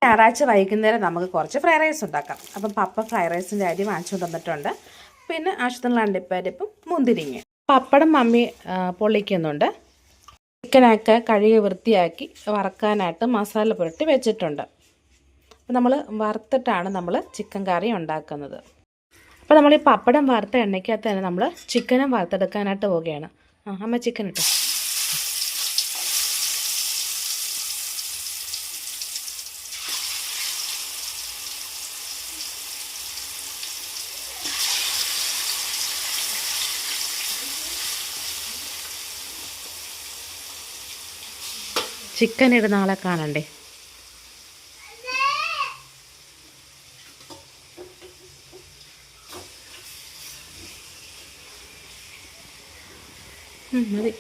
ഞായറാഴ്ച വൈകുന്നേരം നമുക്ക് കുറച്ച് ഫ്രൈഡ് റൈസ് ഉണ്ടാക്കാം. അപ്പം പപ്പ ഫ്രൈഡ് റൈസിൻ്റെ അരി വാങ്ങിച്ചുകൊണ്ട് വന്നിട്ടുണ്ട്. പിന്നെ ആവശ്യത്തിനുള്ള അണ്ടിപ്പരിപ്പും മുന്തിരിങ്ങ. പപ്പടം മമ്മി പൊള്ളിക്കുന്നുണ്ട്. ചിക്കനൊക്കെ കഴുകി വൃത്തിയാക്കി വറക്കാനായിട്ട് മസാല പുരട്ടി വെച്ചിട്ടുണ്ട്. അപ്പോൾ നമ്മൾ വറുത്തിട്ടാണ് നമ്മൾ ചിക്കൻ കറി ഉണ്ടാക്കുന്നത്. അപ്പോൾ നമ്മൾ ഈ പപ്പടം വറുത്ത എണ്ണയ്ക്കകത്ത് തന്നെ നമ്മൾ ചിക്കനും വറുത്തെടുക്കാനായിട്ട് പോവുകയാണ്. അമ്മ ചിക്കൻ ഇട്ടോ. ചിക്കൻ ഇടുന്ന ആളെ കാണണ്ടേ. മതി.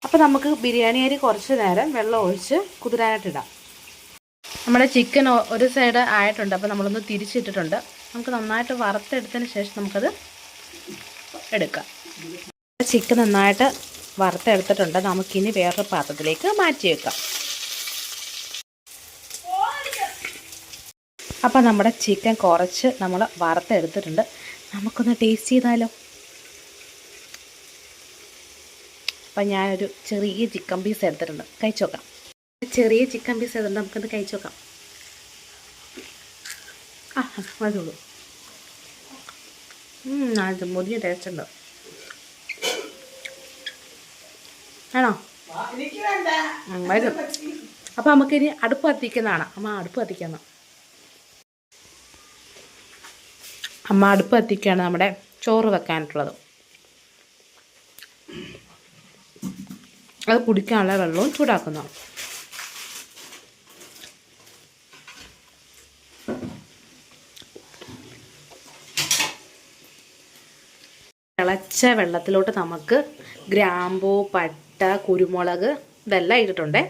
അപ്പോൾ നമുക്ക് ബിരിയാണി അരി കുറച്ച് നേരം വെള്ളം ഒഴിച്ച് കുതിരാനായിട്ടിടാം. നമ്മുടെ ചിക്കൻ ഒരു സൈഡ് ആയിട്ടുണ്ട്. അപ്പോൾ നമ്മളൊന്ന് തിരിച്ചിട്ടിട്ടുണ്ട്. നമുക്ക് നന്നായിട്ട് വറുത്തെടുത്തതിന് ശേഷം നമുക്കത് എടുക്കാം. ചിക്കൻ നന്നായിട്ട് വറുത്തെടുത്തിട്ടുണ്ട്. നമുക്കിനി വേറൊരു പാത്രത്തിലേക്ക് മാറ്റി വെക്കാം. അപ്പോൾ നമ്മുടെ ചിക്കൻ കുറച്ച് നമ്മൾ വറുത്തെടുത്തിട്ടുണ്ട്. നമുക്കൊന്ന് ടേസ്റ്റ് ചെയ്താലോ. അപ്പം ഞാനൊരു ചെറിയ ചിക്കൻ പീസ് എടുത്തിട്ടുണ്ട്. കഴിച്ചു നോക്കാം. ചെറിയ ചിക്കൻ പീസ് എടുത്തിട്ടുണ്ട്. നമുക്കത് കഴിച്ചു നോക്കാം. അതുള്ളൂ. അത് മുതിയ ടേസ്റ്റ് ഉണ്ട്. ആണോ? വരും. അപ്പോൾ നമുക്കിനി അടുപ്പ് കത്തിക്കുന്നതാണ്. അമ്മ അടുപ്പ് കത്തിക്കുന്ന അമ്മ അടുപ്പ് കത്തിക്കുകയാണ് നമ്മുടെ ചോറ് വെക്കാനായിട്ടുള്ളത്. അത് കുടിക്കാനുള്ള വെള്ളവും ചൂടാക്കുന്നു. തിളച്ച വെള്ളത്തിലോട്ട് നമുക്ക് ഗ്രാമ്പൂ, പട്ട, കുരുമുളക് ഇതെല്ലാം ഇട്ടിട്ടുണ്ട്.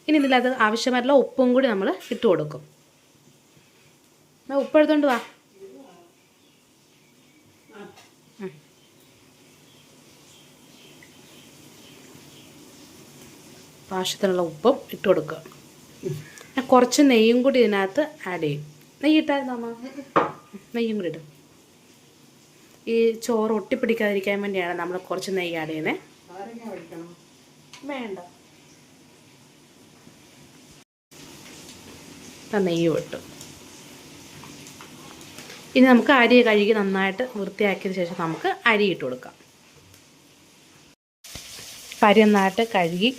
ഇനി ഇതിലത് ആവശ്യമായിട്ടുള്ള ഉപ്പും കൂടി നമ്മൾ ഇട്ട് കൊടുക്കും. ഉപ്പ് എടുത്തോണ്ട് വാ. ആവശ്യത്തിനുള്ള ഉപ്പും ഇട്ട് കൊടുക്കുക. കുറച്ച് നെയ്യും കൂടി ഇതിനകത്ത് ആഡ് ചെയ്യും. നെയ്യ് ഇട്ടായിരുന്നു അമ്മ. നെയ്യും കൂടി ഇടും. ഈ ചോറ് ഒട്ടിപ്പിടിക്കാതിരിക്കാൻ വേണ്ടിയാണ് നമ്മൾ കുറച്ച് നെയ്യ് ആഡ് ചെയ്യുന്നത്. വേണ്ട, നെയ്യ് വിട്ടു. ഇനി നമുക്ക് അരി കഴുകി നന്നായിട്ട് വൃത്തിയാക്കിയതിന് ശേഷം നമുക്ക് അരി ഇട്ട് കൊടുക്കാം. അരി നന്നായിട്ട് കഴുകി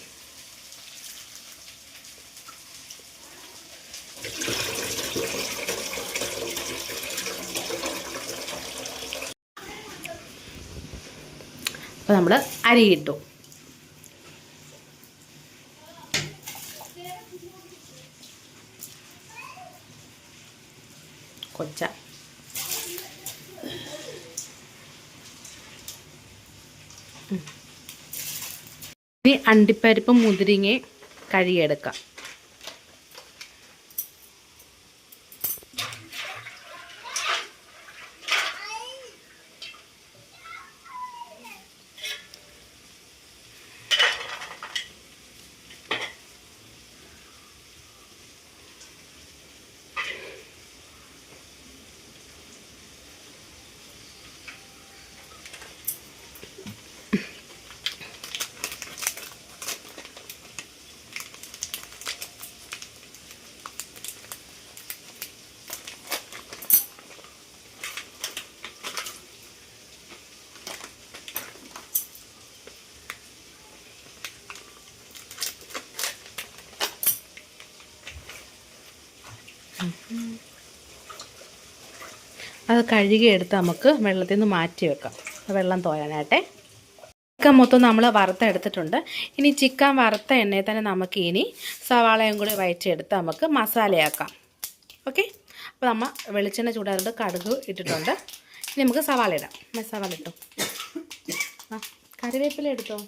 അപ്പോൾ നമ്മൾ അരി ഇട്ടു. കൊച്ച ഇനി അണ്ടിപ്പരിപ്പും മുന്തിരിങ്ങയും കഴുകിയെടുക്കാം. അത് കഴുകിയെടുത്ത് നമുക്ക് വെള്ളത്തിൽ നിന്ന് മാറ്റി വെക്കാം. വെള്ളം തോരാനായിട്ടെ. ചിക്കൻ മൊത്തം നമ്മൾ വറുത്തെടുത്തിട്ടുണ്ട്. ഇനി ചിക്കൻ വറുത്ത എണ്ണയിൽ തന്നെ നമുക്ക് ഇനി സവാളയും കൂടി വഴറ്റിയെടുത്ത് നമുക്ക് മസാലയാക്കാം. ഓക്കെ. അപ്പോൾ നമ്മൾ വെളിച്ചെണ്ണ ചൂടാറുണ്ട്, കടുക് ഇട്ടിട്ടുണ്ട്. ഇനി നമുക്ക് സവാള ഇടാം. സവാള ഇട്ടോ. കറിവേപ്പില എടുത്തോ.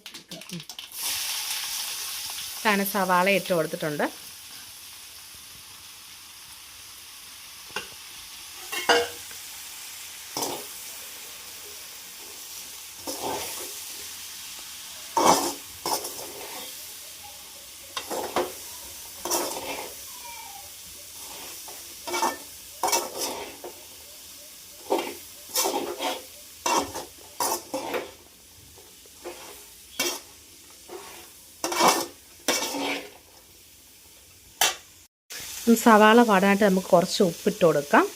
ഇതാണ് സവാള ഇട്ട് കൊടുത്തിട്ടുണ്ട്. സവാള വാടാനായിട്ട് നമുക്ക് കുറച്ച് ഉപ്പിട്ട് കൊടുക്കാം.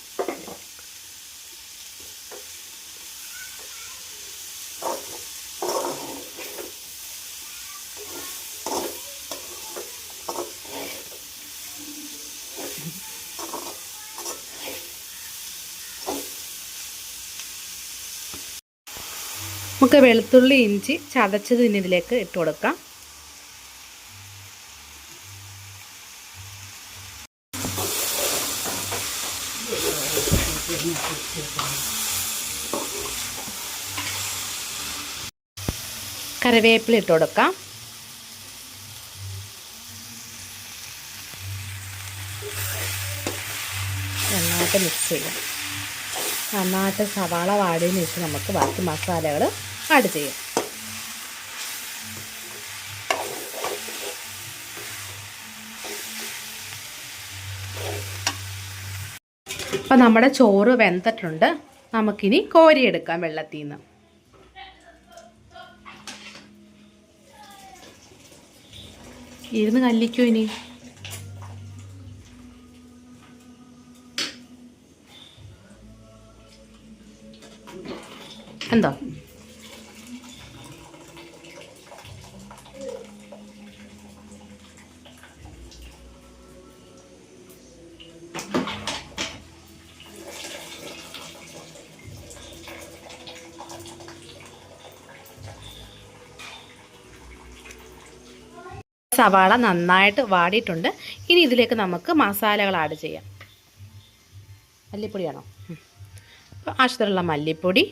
നമുക്ക് വെളുത്തുള്ളി ഇഞ്ചി ചതച്ചത് ഇതിലേക്ക് ഇട്ട് കൊടുക്കാം. കറിവേപ്പില ഇട്ട് കൊടുക്കാം. നന്നായിട്ട് മിക്സ് ചെയ്യാം. നന്നായിട്ട് സവാള വാടിയതിന് ശേഷം നമുക്ക് ബാക്കി മസാലകൾ ആഡ് ചെയ്യാം. അപ്പം നമ്മുടെ ചോറ് വെന്തിട്ടുണ്ട്. നമുക്കിനി കോരിയെടുക്കാം വെള്ളത്തിൽ നിന്ന്. ഇരുന്ന് കല്ലിക്കോ ഇനി. എന്തോ സവാള നന്നായിട്ട് വാടിയിട്ടുണ്ട്. ഇനി ഇതിലേക്ക് നമുക്ക് മസാലകൾ ആഡ് ചെയ്യാം. മല്ലിപ്പൊടിയാണോ? അപ്പോൾ ആവശ്യത്തിനുള്ള മല്ലിപ്പൊടി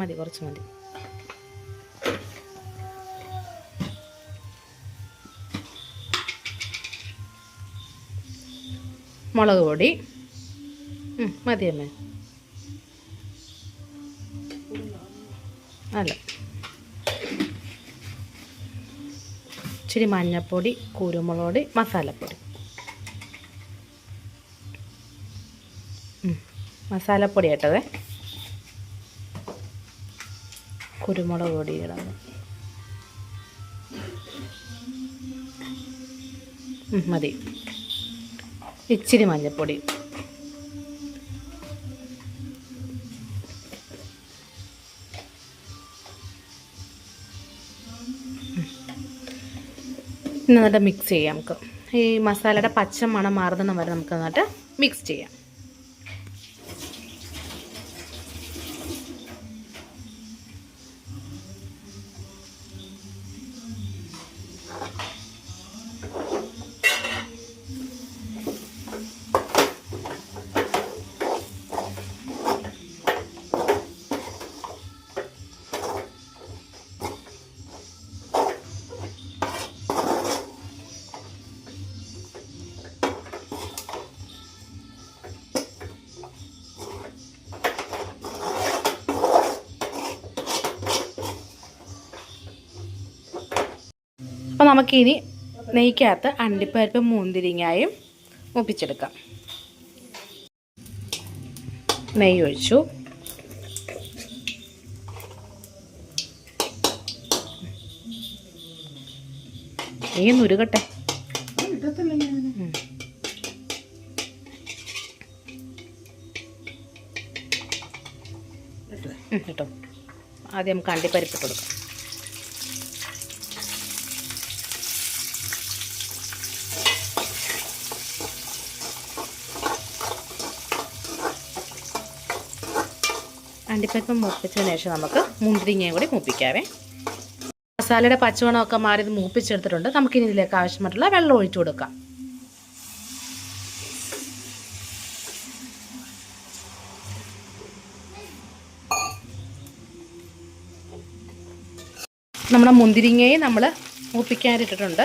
മതി, കുറച്ച് മതി. മുളക് പൊടി മതി അമ്മേ. അല്ല, ഇച്ചിരി മഞ്ഞൾപ്പൊടി, കുരുമുളക് പൊടി, മസാലപ്പൊടി. മസാലപ്പൊടി ഇട്ടത്. കുരുമുളക് പൊടി ഇടാം. മതി. ഇച്ചിരി മഞ്ഞൾപ്പൊടി. എന്നിട്ട് മിക്സ് ചെയ്യാം. നമുക്ക് ഈ മസാലയുടെ പച്ച മണം മാറുന്ന വരെ നമുക്ക് എന്നിട്ട് മിക്സ് ചെയ്യാം. അപ്പോൾ നമുക്കിനി നെയ്ക്കകത്ത് അണ്ടിപ്പരിപ്പും മുന്തിരിങ്ങയും മൂപ്പിച്ചെടുക്കാം. നെയ്യ് ഒഴിച്ചു. നെയ്യ് നുരുകട്ടെ. കേട്ടോ, ആദ്യം നമുക്ക് അണ്ടിപ്പരിപ്പ് ഇട്ട് കൊടുക്കാം. അണ്ടിപ്പരിപ്പ് മൂപ്പിച്ചതിന് ശേഷം നമുക്ക് മുന്തിരിങ്ങയും കൂടി മൂപ്പിക്കാവേ. മസാലയുടെ പച്ചമണമൊക്കെ മാറി ഇത് മൂപ്പിച്ചെടുത്തിട്ടുണ്ട്. നമുക്കിനി ഇതിലേക്ക് ആവശ്യമായിട്ടുള്ള വെള്ളം ഒഴിച്ചു കൊടുക്കാം. നമ്മുടെ മുന്തിരിങ്ങയും നമ്മൾ മൂപ്പിക്കാനിട്ടിട്ടുണ്ട്.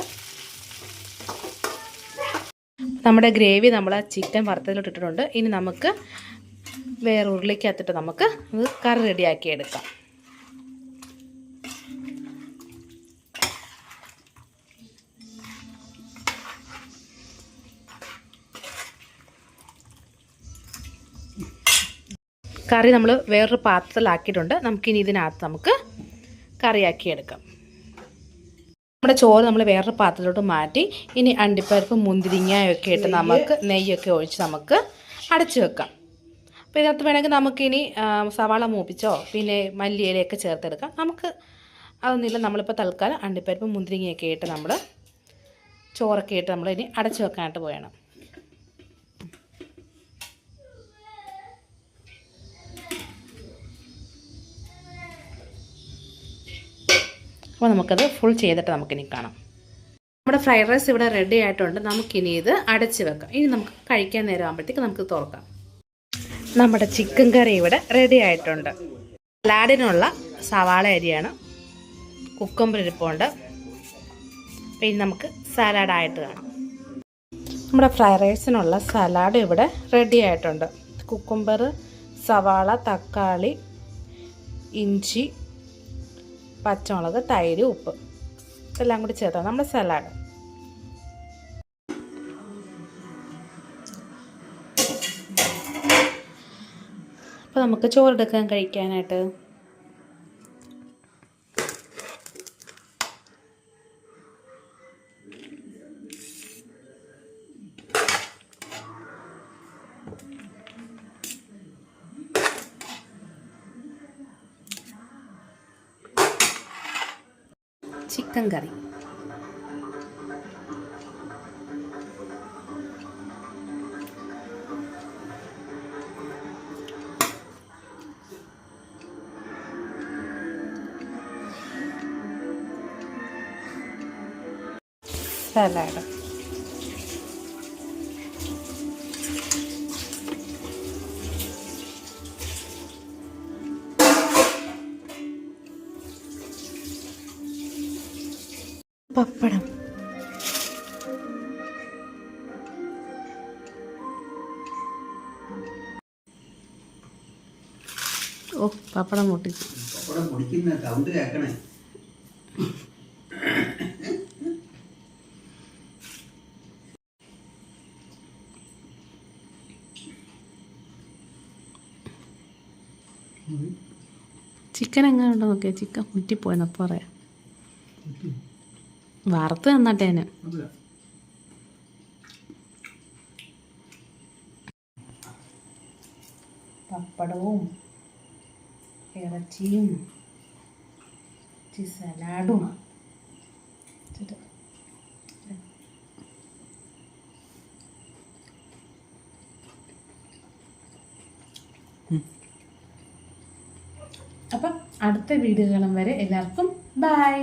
നമ്മുടെ ഗ്രേവി നമ്മൾ ചിക്കൻ വറുത്തതിലിട്ടിട്ടുണ്ട്. ഇനി നമുക്ക് വേറെ ഉരുളിക്കകത്തിട്ട് നമുക്ക് ഇത് കറി റെഡിയാക്കി എടുക്കാം. കറി നമ്മൾ വേറൊരു പാത്രത്തിലാക്കിയിട്ടുണ്ട്. നമുക്കിനി ഇതിനകത്ത് നമുക്ക് കറിയാക്കി എടുക്കാം. നമ്മുടെ ചോറ് നമ്മൾ വേറൊരു പാത്രത്തിലോട്ട് മാറ്റി ഇനി അണ്ടിപ്പരിപ്പ് മുന്തിരിങ്ങയൊക്കെ ഇട്ട് നമുക്ക് നെയ്യൊക്കെ ഒഴിച്ച് നമുക്ക് അടച്ചു വെക്കാം. അപ്പോൾ ഇതിനകത്ത് വേണമെങ്കിൽ നമുക്കിനി സവാള മൂപ്പിച്ചോ പിന്നെ മല്ലിയിലയൊക്കെ ചേർത്തെടുക്കാം. നമുക്ക് അതൊന്നുമില്ല. നമ്മളിപ്പോൾ തൽക്കാലം അണ്ടിപ്പരിപ്പ് മുന്തിരിങ്ങയൊക്കെ ഇട്ട് നമ്മൾ ചോറൊക്കെ ഇട്ട് നമ്മൾ ഇനി അടച്ചു വെക്കാനായിട്ട് പോയണം. അപ്പോൾ നമുക്കത് ഫുൾ ചെയ്തിട്ട് നമുക്കിനി കാണാം. നമ്മുടെ ഫ്രൈഡ് റൈസ് ഇവിടെ റെഡി ആയിട്ടുണ്ട്. നമുക്കിനി ഇത് അടച്ച് വെക്കാം. ഇനി നമുക്ക് കഴിക്കാൻ നേരം ആകുമ്പോഴത്തേക്ക് നമുക്ക് തുറക്കാം. നമ്മുടെ ചിക്കൻ കറി ഇവിടെ റെഡി ആയിട്ടുണ്ട്. സലാഡിനുള്ള സവാള അരിയാണ്, കുക്കുംബർ ഇരിപ്പുണ്ട്. പിന്നെ നമുക്ക് സലാഡായിട്ട് കാണാം. നമ്മുടെ ഫ്രൈഡ് റൈസിനുള്ള സലാഡ് ഇവിടെ റെഡി ആയിട്ടുണ്ട്. കുക്കുംബർ, സവാള, തക്കാളി, ഇഞ്ചി, പച്ചമുളക്, തൈര്, ഉപ്പ് ഇതെല്ലാം കൂടി ചേർത്താണ് നമ്മുടെ സലാഡ്. അപ്പോൾ നമുക്ക് ചോറെടുക്കാൻ കഴിക്കാനായിട്ട്. ചിക്കൻ കറി, സലാഡ്, പപ്പടം, പപ്പടം പൊട്ടിച്ചു. ചിക്കൻ എങ്ങനെ ഉണ്ടോ നോക്കിയാൽ ചിക്കൻ മുറ്റിപ്പോയെന്നപ്പോൾ പറയാം. വറുത്ത് തന്നട്ടേന്. പപ്പടവും ഇറച്ചിയും സലാഡും അപ്പം അടുത്ത വീഡിയോ കാണും വരെ എല്ലാവർക്കും ബൈ.